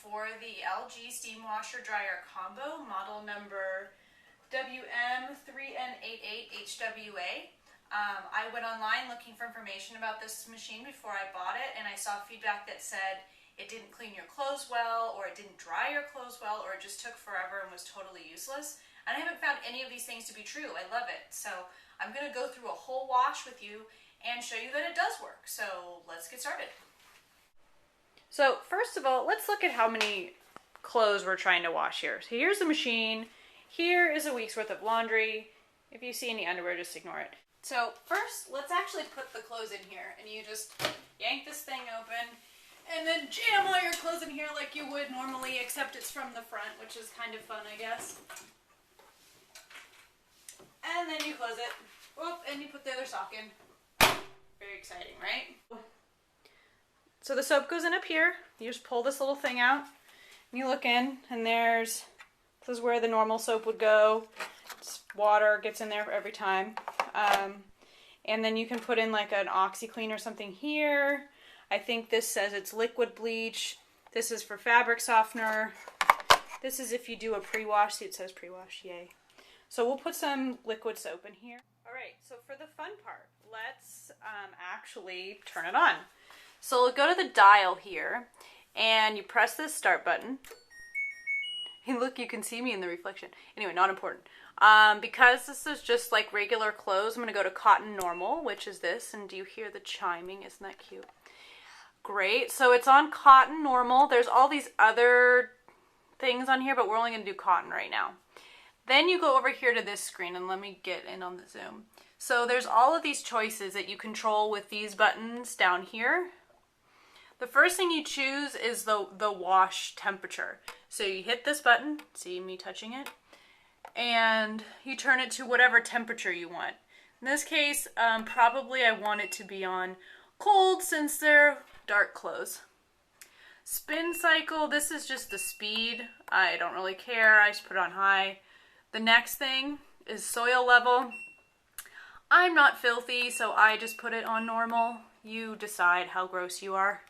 for the LG SteamWasher Dryer Combo, model number WM3988HWA. I went online looking for information about this machine before I bought it, and I saw feedback that said it didn't clean your clothes well, or it didn't dry your clothes well, or it just took forever and was totally useless. And I haven't found any of these things to be true. I love it. So I'm going to go through a whole wash with you and show you that it does work. So let's get started. So first of all, let's look at how many clothes we're trying to wash here. So here's the machine. Here is a week's worth of laundry. If you see any underwear, just ignore it. So first, let's actually put the clothes in here, and you just yank this thing open and then jam all your clothes in here like you would normally, except it's from the front, which is kind of fun, I guess. And then you close it. Whoop, and you put the other sock in. Very exciting, right? So the soap goes in up here. You just pull this little thing out, and you look in, and this is where the normal soap would go. It's water gets in there every time. And then you can put in like an OxyClean or something here. I think this says it's liquid bleach. This is for fabric softener. This is if you do a pre-wash. See, it says pre-wash, yay. So we'll put some liquid soap in here. All right, so for the fun part, let's actually turn it on. So we'll go to the dial here, and you press this start button. Hey, look, you can see me in the reflection. Anyway, not important. Because this is just like regular clothes, I'm going to go to cotton normal, which is this. And do you hear the chiming? Isn't that cute? Great. So it's on cotton normal. There's all these other things on here, but we're only going to do cotton right now. Then you go over here to this screen, and let me get in on the zoom. So there's all of these choices that you control with these buttons down here. The first thing you choose is the wash temperature. So you hit this button, see me touching it, and you turn it to whatever temperature you want. In this case, probably I want it to be on cold since they're dark clothes. Spin cycle, this is just the speed. I don't really care, I just put it on high. The next thing is soil level. I'm not filthy, so I just put it on normal. You decide how gross you are.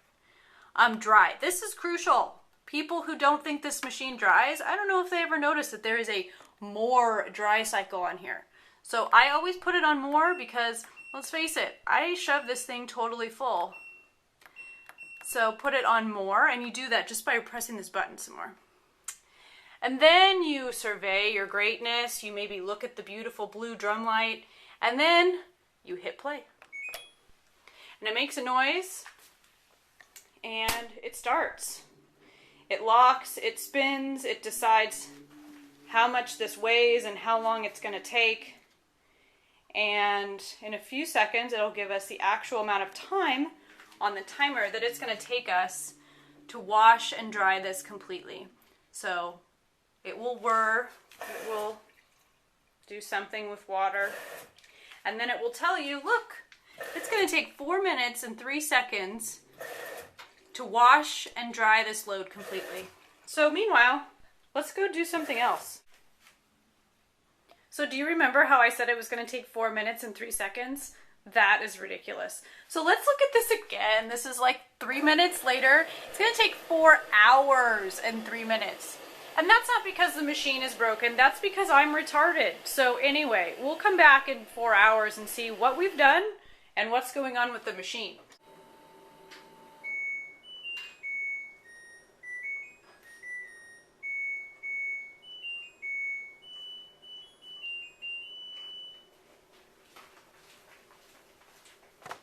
Dry. This is crucial. People who don't think this machine dries, I don't know if they ever noticed that there is a more dry cycle on here. So I always put it on more because, let's face it, I shove this thing totally full. So put it on more, and you do that just by pressing this button some more. And then you survey your greatness, you maybe look at the beautiful blue drum light, and then you hit play. And it makes a noise, and it starts. It locks, it spins, it decides how much this weighs and how long it's going to take. And in a few seconds, it'll give us the actual amount of time on the timer that it's going to take us to wash and dry this completely. So it will whir, it will do something with water, and then it will tell you, look, it's going to take 4 minutes and 3 seconds to wash and dry this load completely. So meanwhile, let's go do something else. So do you remember how I said it was going to take 4 minutes and 3 seconds? That is ridiculous. So let's look at this again. This is like 3 minutes later. It's going to take 4 hours and 3 minutes. And that's not because the machine is broken. That's because I'm retarded. So anyway, we'll come back in 4 hours and see what we've done and what's going on with the machine.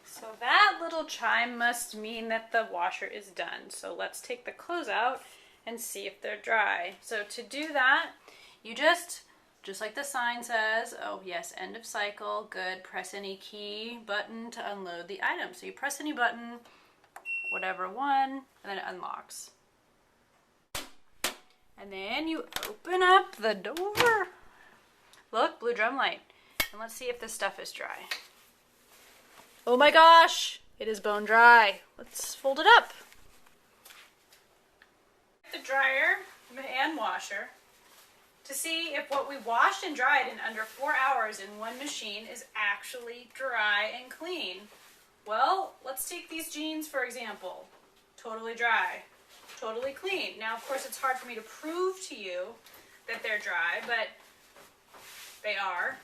So that little chime must mean that the washer is done. So let's take the clothes out and see if they're dry. So to do that, you just like the sign says, oh yes, end of cycle, good, press any key button to unload the item. So you press any button, whatever one, and then it unlocks. And then you open up the door. Look, blue drum light. And let's see if this stuff is dry. Oh my gosh, it is bone dry. Let's fold it up. The dryer and washer to see if what we washed and dried in under 4 hours in one machine is actually dry and clean. Well, let's take these jeans for example. Totally dry. totally clean. Now, of course, it's hard for me to prove to you that they're dry, but they are.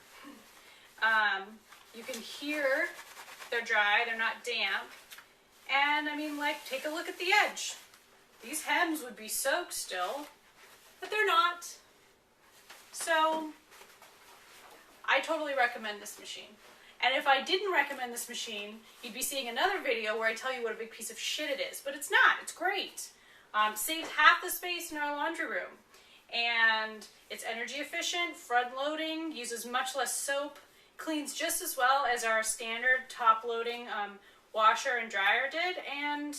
You can hear they're dry, they're not damp. And I mean, like, take a look at the edge. These hems would be soaked still, but they're not. So I totally recommend this machine. And if I didn't recommend this machine, you'd be seeing another video where I tell you what a big piece of shit it is. But it's not. It's great. Saves half the space in our laundry room. And it's energy efficient, front loading, uses much less soap, cleans just as well as our standard top loading washer and dryer did, and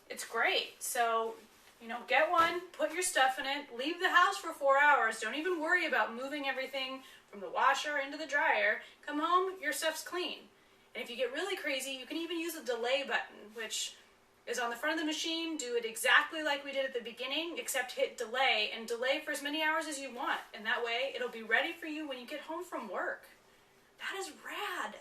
it's great. So, you know, get one, put your stuff in it, leave the house for 4 hours. Don't even worry about moving everything from the washer into the dryer. Come home, your stuff's clean. And if you get really crazy, you can even use a delay button, which is on the front of the machine. Do it exactly like we did at the beginning, except hit delay, and delay for as many hours as you want. And that way, it'll be ready for you when you get home from work. That is rad.